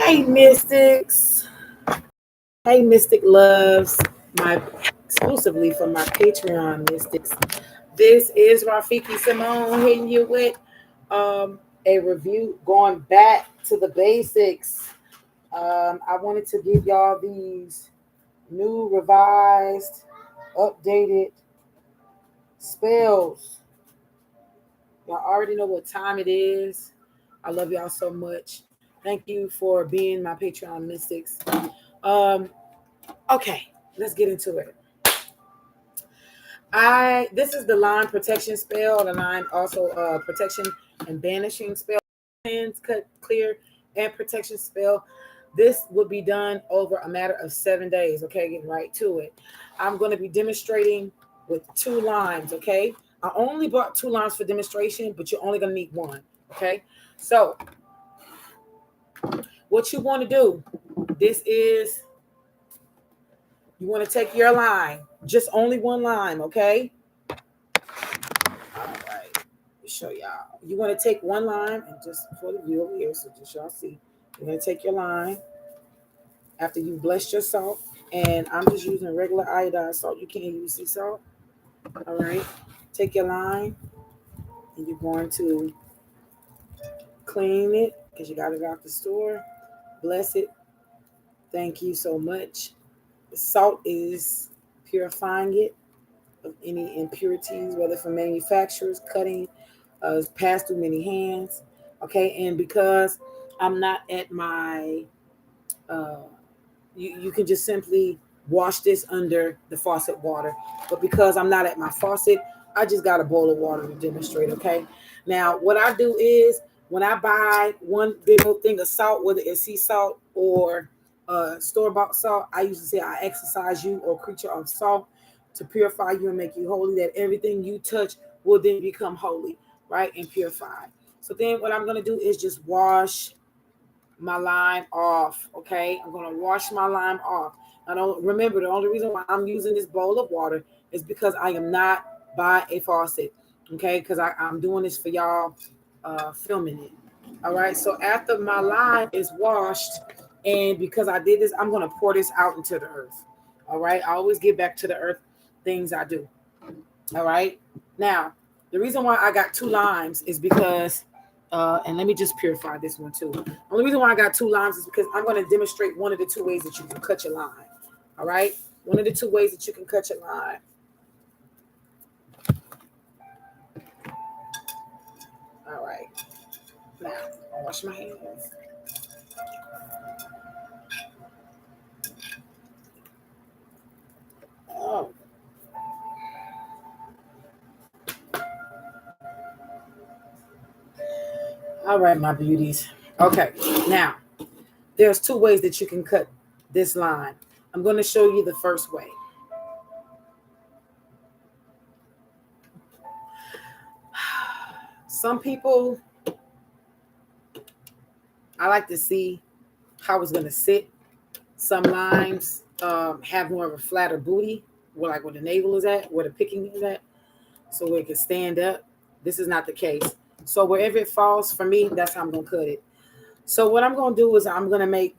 Hey, Mystics. Hey, Mystic Loves. My exclusively for my Patreon Mystics. This is Rafiki Simone hitting you with a review going back to the basics. I wanted to give y'all these new, revised, updated spells. Y'all already know what time it is. I love y'all so much. Thank you for being my Patreon Mystics. Um, okay, let's get into it. This is the line protection spell, the line also protection and banishing spell, hands cut clear and protection spell. This will be done over a matter of 7 days. Okay, getting right to it. I'm going to be demonstrating with 2 lines. Okay, I only brought 2 lines for demonstration, but you're only going to need 1. Okay, so what you want to do, this is, you want to take your line, just only 1 line, okay? All right, let me show y'all. You want to take 1 line, and just for the view over here, so just y'all see, you're going to take your line after you've blessed your salt, and I'm just using regular iodine salt. You can't use sea salt. All right, take your line, and you're going to clean it because you got it out the store. Bless it. Thank you so much. The salt is purifying it of any impurities, whether from manufacturers, cutting, passed through many hands. Okay, and because I'm not at my, you can just simply wash this under the faucet water. But because I'm not at my faucet, I just got a bowl of water to demonstrate. Okay, now what I do is when I buy one big old thing of salt, whether it's sea salt or store-bought salt, I usually say I exercise you or creature of salt to purify you and make you holy, that everything you touch will then become holy, right, and purified. So then what I'm going to do is just wash my line off. Okay, I'm going to wash my line off. I don't remember, the only reason why I'm using this bowl of water is because I am not by a faucet. Okay, because I'm doing this for y'all, filming it. All right, so after my line is washed, and because I did this, I'm going to pour this out into the earth. All right, I always get back to the earth things I do. All right, now the reason why I got 2 limes is because and let me just purify this one too. The only reason why I got 2 limes is because I'm going to demonstrate one of the 2 ways that you can cut your line. All right, one of the 2 ways that you can cut your line. All right, now I'll wash my hands. Oh. All right, my beauties. Okay, now there's 2 ways that you can cut this line. I'm going to show you the first way. Some people, I like to see how it's going to sit. Some lines have more of a flatter booty, where the navel is at, where the picking is at, so it can stand up. This is not the case. So wherever it falls for me, that's how I'm going to cut it. So what I'm going to do is I'm going to make,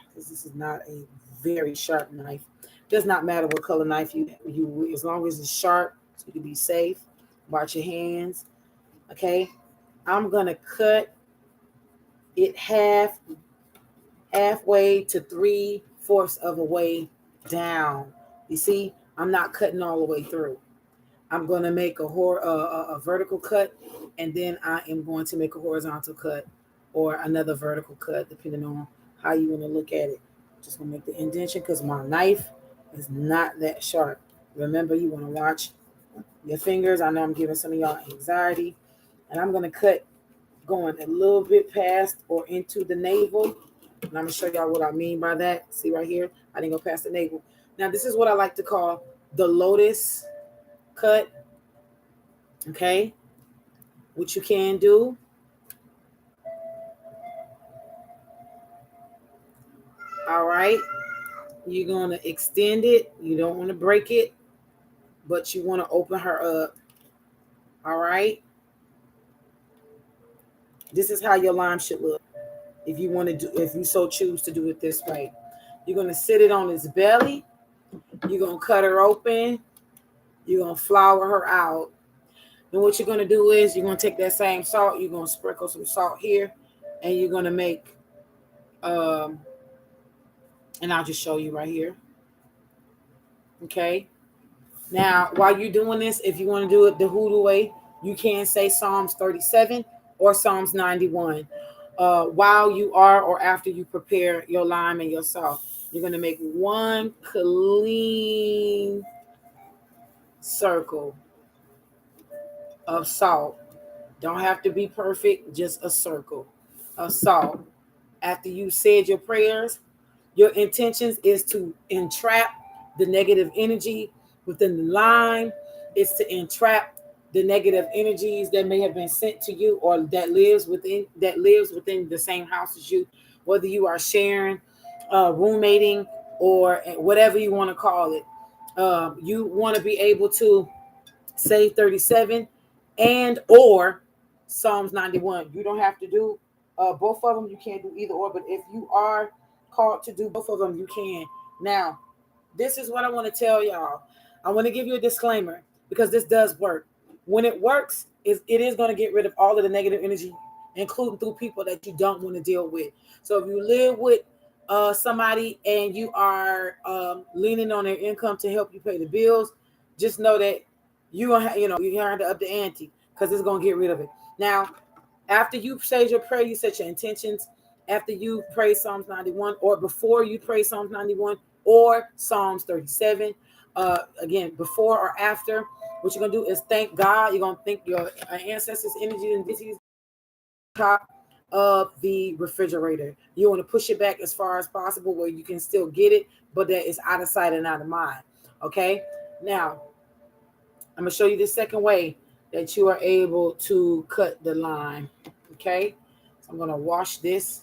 because this is not a very sharp knife. It does not matter what color knife you as long as it's sharp, so you can be safe. Watch your hands. Okay, I'm going to cut it halfway to 3/4 of a way down. You see, I'm not cutting all the way through. I'm going to make a vertical cut, and then I am going to make a horizontal cut or another vertical cut, depending on how you want to look at it. Just going to make the indentation because my knife is not that sharp. Remember, you want to watch your fingers. I know I'm giving some of y'all anxiety. And I'm going to cut going a little bit past or into the navel. And I'm going to show y'all what I mean by that. See right here? I didn't go past the navel. Now, this is what I like to call the lotus cut. Okay? What you can do. All right. You're going to extend it. You don't want to break it, but you want to open her up. All right. This is how your lime should look. if you want to do, if you so choose to do it this way. You're going to sit it on its belly. You're going to cut her open. You're going to flour her out. Then what you're going to do is you're going to take that same salt. You're going to sprinkle some salt here. And you're going to make, and I'll just show you right here. Okay. Now, while you're doing this, if you want to do it the hoodoo way, you can say Psalms 37 or Psalms 91. While you are or after you prepare your lime and your salt, you're going to make one clean circle of salt. Don't have to be perfect, just a circle of salt. After you said your prayers, your intentions is to entrap the negative energy within the lime. It's to entrap the negative energies that may have been sent to you or that lives within the same house as you, whether you are sharing, roommating, or whatever you want to call it. You want to be able to say 37 and or Psalms 91. You don't have to do both of them. You can't do either or, but if you are called to do both of them, you can. Now, this is what I want to tell y'all. I want to give you a disclaimer because this does work. When it works, it is going to get rid of all of the negative energy, including through people that you don't want to deal with. So if you live with somebody and you are leaning on their income to help you pay the bills, just know that you're going to up the ante because it's going to get rid of it. Now, after you say your prayer, you set your intentions. After you pray Psalms 91 or before you pray Psalms 91 or Psalms 37, again, before or after, what you're going to do is thank God. You're going to thank your ancestors' energy and disease top of the refrigerator. You want to push it back as far as possible where you can still get it, but that is out of sight and out of mind. Okay? Now, I'm going to show you the second way that you are able to cut the lime. Okay? So I'm going to wash this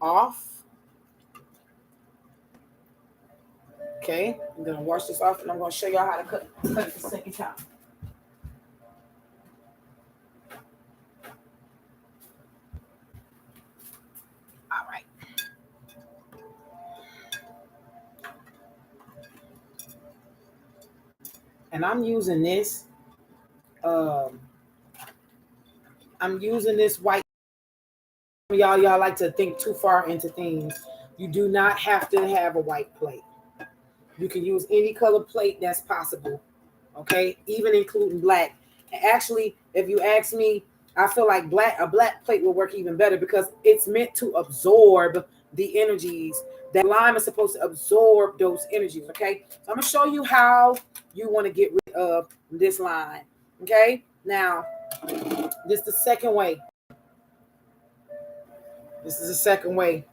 off. Okay? I'm going to wash this off and I'm going to show y'all how to cut it the second time. All right. And I'm using this. I'm using this white. Y'all like to think too far into things. You do not have to have a white plate. You can use any color plate that's possible. Okay, even including black. And actually, if you ask me, I feel like a black plate will work even better because it's meant to absorb the energies. That lime is supposed to absorb those energies. Okay, so I'm gonna show you how you want to get rid of this lime. Okay, now this is the second way. This is the second way.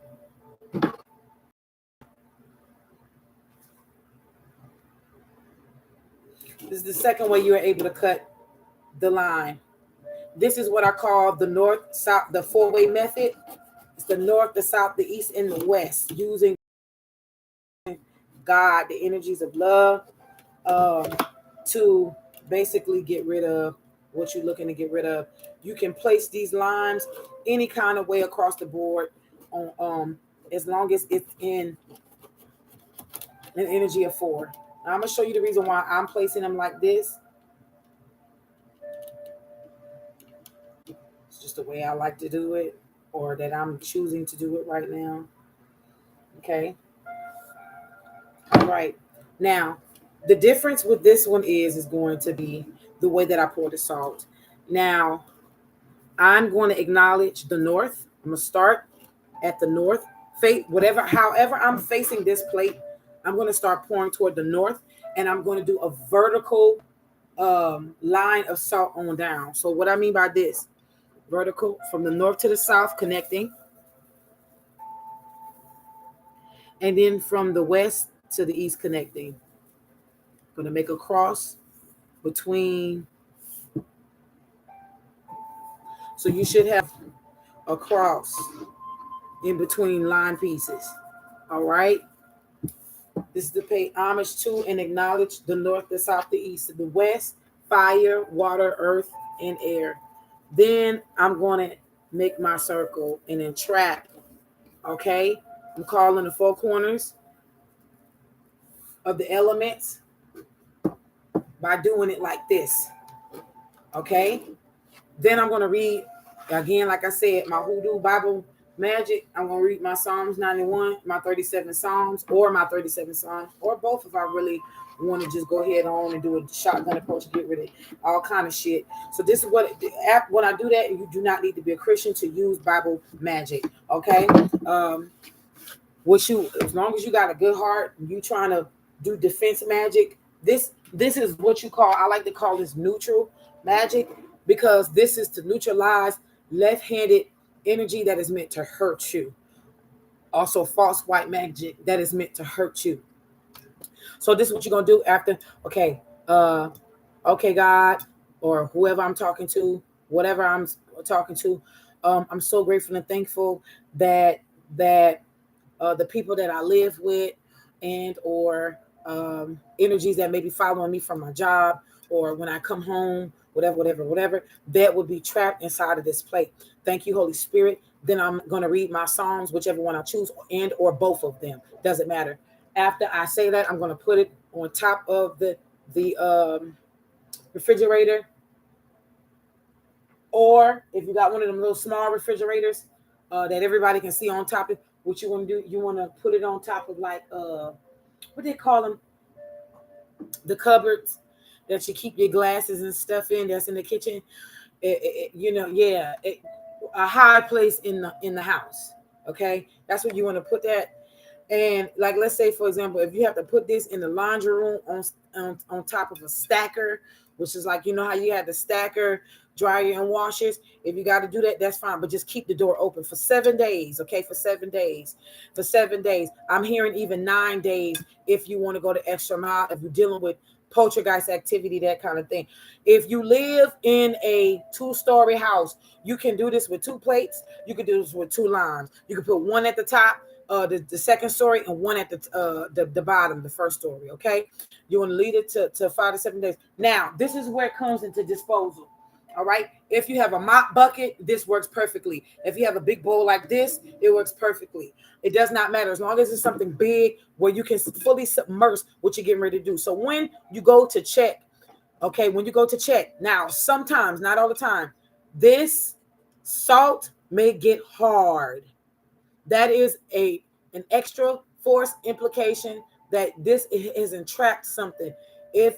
This is the second way you are able to cut the lime. This is what I call the north, south, the four-way method. It's the north, the south, the east, and the west, using God, the energies of love, to basically get rid of what you're looking to get rid of. You can place these limes any kind of way across the board, on as long as it's in an energy of 4. Now, I'm gonna show you the reason why I'm placing them like this. It's just the way I like to do it, or that I'm choosing to do it right now. Okay. All right. Now, the difference with this one is going to be the way that I pour the salt. Now, I'm going to acknowledge the north. I'm going to start at the north. However I'm facing this plate, I'm going to start pouring toward the north, and I'm going to do a vertical line of salt on down. So what I mean by this, vertical from the north to the south connecting, and then from the west to the east connecting. I'm going to make a cross between. So you should have a cross in between line pieces. All right. This is to pay homage to and acknowledge the north, the south, the east, the west, fire, water, earth, and air. Then I'm going to make my circle and entrap Okay, I'm calling the four corners of the elements by doing it like this. Okay, then I'm going to read again, like I said, my hoodoo Bible magic. I'm going to read my Psalms 91, my 37 Psalms, or my 37 Psalms, or both if I really want to just go ahead on and do a shotgun approach to get rid of all kind of shit. So this is what, when I do that, you do not need to be a Christian to use Bible magic. Okay. As long as you got a good heart, you trying to do defense magic, this is what you call, I like to call this neutral magic, because this is to neutralize left-handed energy that is meant to hurt you. Also false white magic that is meant to hurt you. So this is what you're gonna do after. Okay, okay, God, or whoever I'm talking to, whatever I'm talking to, I'm so grateful and thankful that the people that I live with, and or energies that may be following me from my job, or when I come home, whatever, that would be trapped inside of this plate. Thank you, Holy Spirit. Then I'm going to read my Psalms, whichever one I choose, and or both of them. Doesn't matter. After I say that, I'm going to put it on top of the refrigerator. Or if you got one of them little small refrigerators that everybody can see on top of, what you want to do, you want to put it on top of like, what they call them? The cupboards that you keep your glasses and stuff in, that's in the kitchen. A high place in the house. Okay, that's where you want to put that. And like, let's say for example, if you have to put this in the laundry room on top of a stacker, which is like, you know how you had the stacker, dryer and washers. If you got to do that, that's fine, but just keep the door open for 7 days. Okay, for 7 days. I'm hearing even 9 days if you want to go the extra mile, if you're dealing with poltergeist activity, that kind of thing. If you live in a 2-story house, you can do this with 2 plates. You can do this with 2 limes. You can put one at the top, the second story, and one at the bottom, the first story. Okay, you want to leave it to 5 to 7 days. Now, this is where it comes into disposal. All right. If you have a mop bucket, this works perfectly. If you have a big bowl like this, it works perfectly. It does not matter as long as it's something big where you can fully submerge what you're getting ready to do. So when you go to check, now, sometimes, not all the time, this salt may get hard. That is an extra force implication that this has entrapped something. If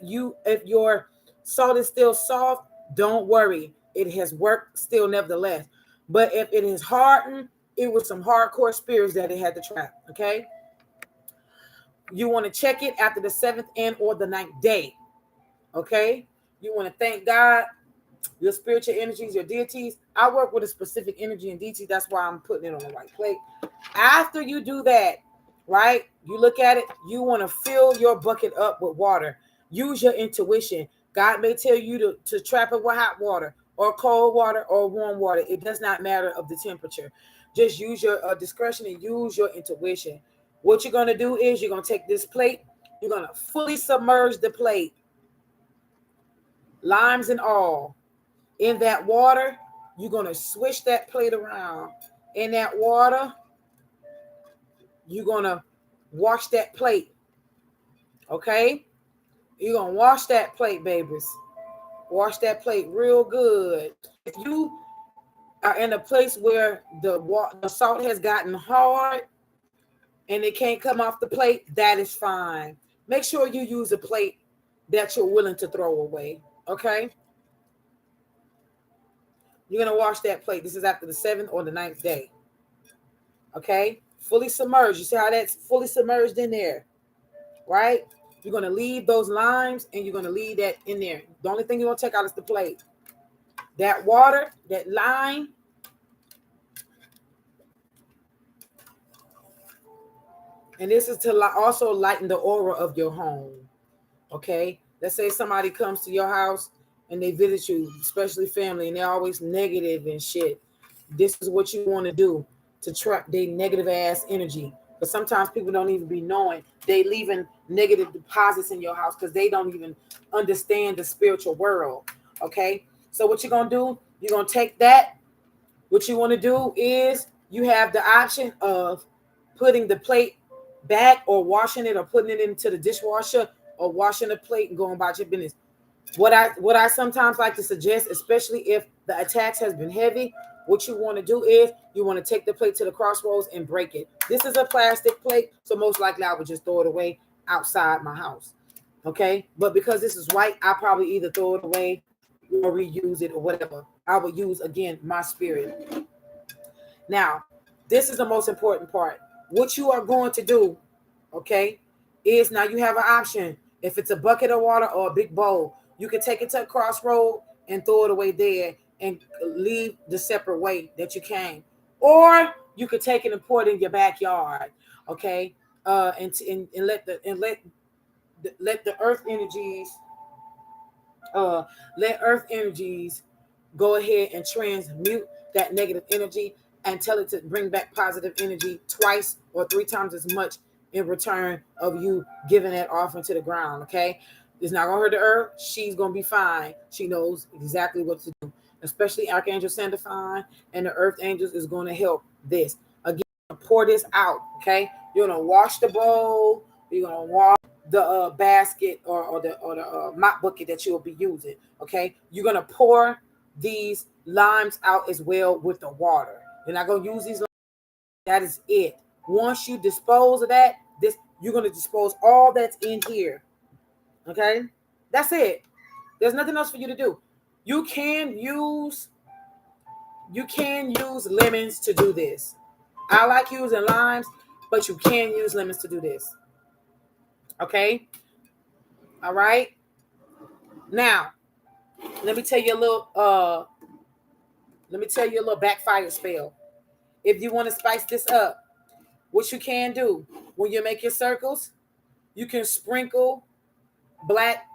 your salt is still soft, don't worry. It has worked still nevertheless. But if it is hardened, it was some hardcore spirits that it had to trap. Okay. You want to check it after the 7th and or the 9th day. Okay. You want to thank God, your spiritual energies, your deities. I work with a specific energy and deity. That's why I'm putting it on the right plate. After you do that, right, you look at it, you want to fill your bucket up with water. Use your intuition. God may tell you to trap it with hot water or cold water or warm water. It does not matter of the temperature. Just use your discretion and use your intuition. What you're going to do is you're going to take this plate. You're going to fully submerge the plate, limes and all, in that water. You're going to swish that plate around. In that water, you're going to wash that plate. Okay? You're going to wash that plate, babies. Wash that plate real good. If you are in a place where the salt has gotten hard and it can't come off the plate, that is fine. Make sure you use a plate that you're willing to throw away. Okay? You're going to wash that plate. This is after the 7th or the 9th day. Okay? Fully submerged. You see how that's fully submerged in there? Right? You're going to leave those limes and you're going to leave that in there. The only thing you're going to take out is the plate. That water, that lime, and this is to also lighten the aura of your home. Okay? Let's say somebody comes to your house and they visit you, especially family, and they're always negative and shit. This is what you want to do to trap their negative ass energy. But sometimes people don't even be knowing they leaving negative deposits in your house because they don't even understand the spiritual world. Okay, so what you're gonna do? You're gonna take that. What you want to do is you have the option of putting the plate back or washing it or putting it into the dishwasher or washing the plate and going about your business. What I sometimes like to suggest, especially if the attacks has been heavy, what you want to do is you want to take the plate to the crossroads and break it. This is a plastic plate, so most likely I would just throw it away outside my house. Okay, but because this is white, I probably either throw it away or reuse it or whatever. I would use again my spirit. Now, this is the most important part. What you are going to do, okay, is now you have an option. If it's a bucket of water or a big bowl, you can take it to a crossroad and throw it away there and leave the separate way that you came. Or you could take it and pour it in your backyard, okay, and let the earth energies let earth energies go ahead and transmute that negative energy and tell it to bring back positive energy twice or three times as much in return of you giving that offering to the ground. Okay, it's not gonna hurt the earth. She's gonna be fine. She knows exactly what to do, especially Archangel Sandifine and the earth angels is going to help this. Again, pour this out. Okay, you're gonna wash the bowl, you're gonna wash the basket or the mop bucket that you'll be using. Okay, you're gonna pour these limes out as well with the water. You're not gonna use these limes. That is it. Once you dispose of that, this you're gonna dispose all that's in here. Okay, that's it. There's nothing else for you to do. You can use lemons to do this. I like using limes, but you can use lemons to do this. Okay. All right. Now, let me tell you a little backfire spell. If you want to spice this up, what you can do when you make your circles, you can sprinkle black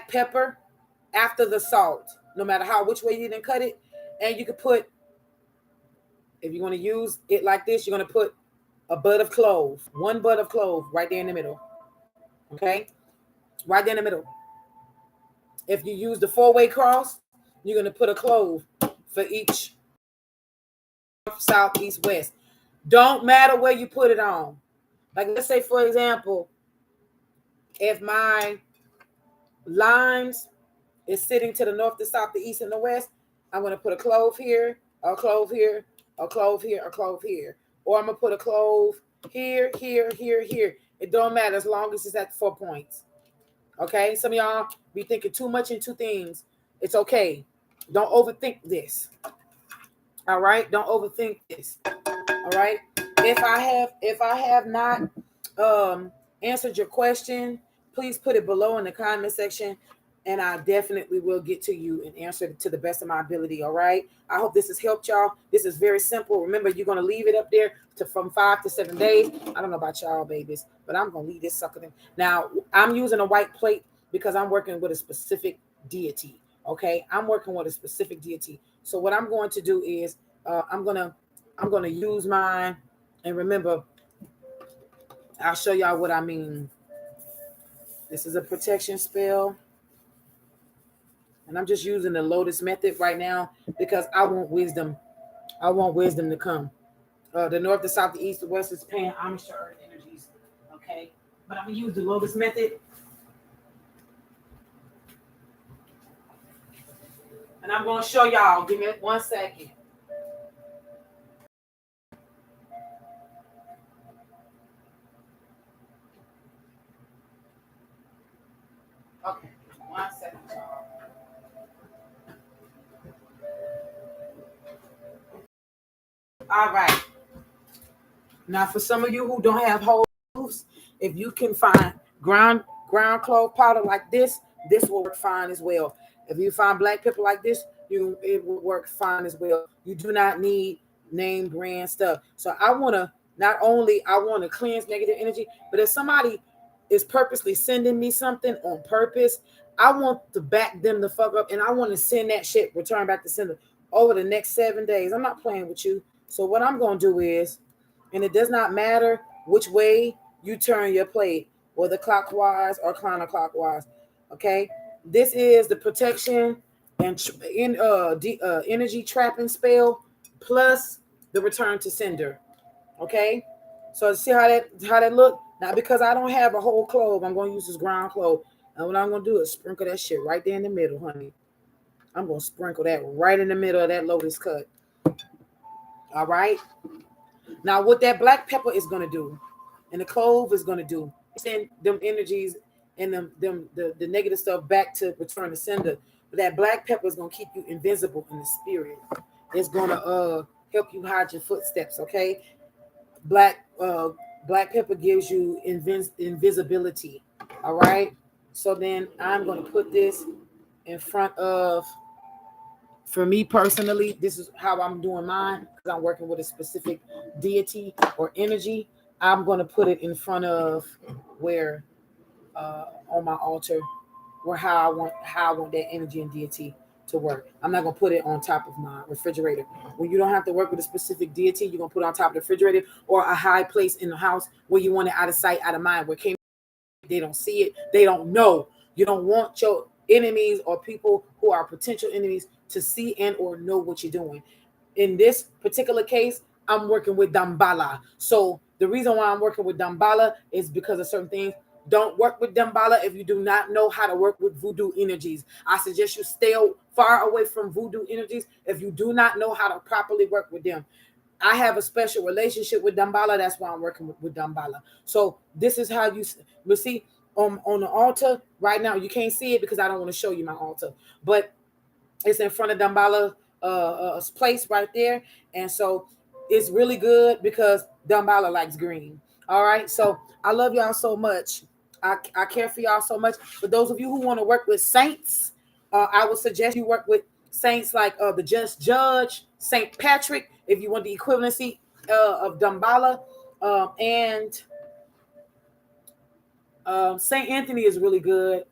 pepper after the salt, no matter which way you didn't cut it. And you can put, if you want to use it like this, you're going to put a bud of clove, one bud of clove right there in the middle. Okay, right there in the middle. If you use the 4-way cross, you're going to put a clove for each south, east, west. Don't matter where you put it on. Like, let's say, for example, if my limes is sitting to the north, the south, the east, and the west, I'm going to put a clove here, a clove here, a clove here, a clove here. Or I'm going to put a clove here, here, here, here. It don't matter as long as it's at 4 points. Okay? Some of y'all be thinking too much into things. It's okay. Don't overthink this. All right? Don't overthink this. All right? If I have not answered your question, please put it below in the comment section, and I definitely will get to you and answer it to the best of my ability. All right. I hope this has helped y'all. This is very simple. Remember, you're going to leave it up there from 5 to 7 days. I don't know about y'all, babies, but I'm going to leave this sucker in. Now, I'm using a white plate because I'm working with a specific deity. Okay. I'm working with a specific deity. So what I'm going to do is I'm going to use mine. And remember, I'll show y'all what I mean. This is a protection spell. And I'm just using the lotus method right now because I want wisdom. I want wisdom to come. The north, the south, the east, the west is paying homage to earth energies. Okay. But I'm going to use the lotus method. And I'm going to show y'all. Give me 1 second. Okay. 1 second, y'all. All right. Now, for some of you who don't have holes, if you can find ground clove powder like this will work fine as well. If you find black pepper like this, it will work fine as well. You do not need name brand stuff. So I want to cleanse negative energy, but if somebody is purposely sending me something on purpose, I want to back them the fuck up, and I want to send that shit, return back to sender over the next 7 days. I'm not playing with you. So what I'm going to do is, and it does not matter which way you turn your plate, whether clockwise or counterclockwise. Okay, this is the protection and energy trapping spell plus the return to sender. Okay, so see how that look. Now because I don't have a whole clove, I'm going to use this ground clove, and what I'm going to do is sprinkle that shit right there in the middle, honey. I'm going to sprinkle that right in the middle of that lotus cut. All right. Now what that black pepper is going to do, and the clove is going to do, send them energies and the negative stuff back to return to sender. But that black pepper is going to keep you invisible in the spirit. It's going to help you hide your footsteps. Okay. Black pepper gives you invisibility. All right. So then I'm going to put this in front of, for me personally, this is how I'm doing mine because I'm working with a specific deity or energy. I'm going to put it in front of where on my altar, where how I want that energy and deity to work. I'm not going to put it on top of my refrigerator. When you don't have to work with a specific deity, you're going to put it on top of the refrigerator or a high place in the house where you want it out of sight, out of mind, where they don't see it, they don't know. You don't want your enemies or people who are potential enemies to see and or know what you're doing. In this particular case, I'm working with Dambala. So the reason why I'm working with Dambala is because of certain things. Don't work with Dambala if you do not know how to work with voodoo energies. I suggest you stay far away from voodoo energies if you do not know how to properly work with them. I have a special relationship with Dambala. That's why I'm working with Dambala. So this is how you see on the altar right now. You can't see it because I don't want to show you my altar, but it's in front of Dambala place right there. And so it's really good because Dambala likes green. All right. So I love y'all so much. I care for y'all so much. For those of you who want to work with saints, I would suggest you work with saints like the Just Judge, Saint Patrick, if you want the equivalency of Dambala, and Saint Anthony is really good.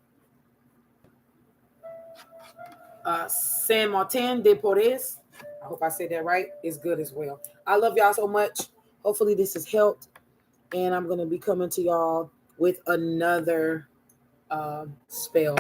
Saint Martin de Porres, I hope I said that right, is good as well. I love y'all so much. Hopefully this has helped, and I'm going to be coming to y'all with another spell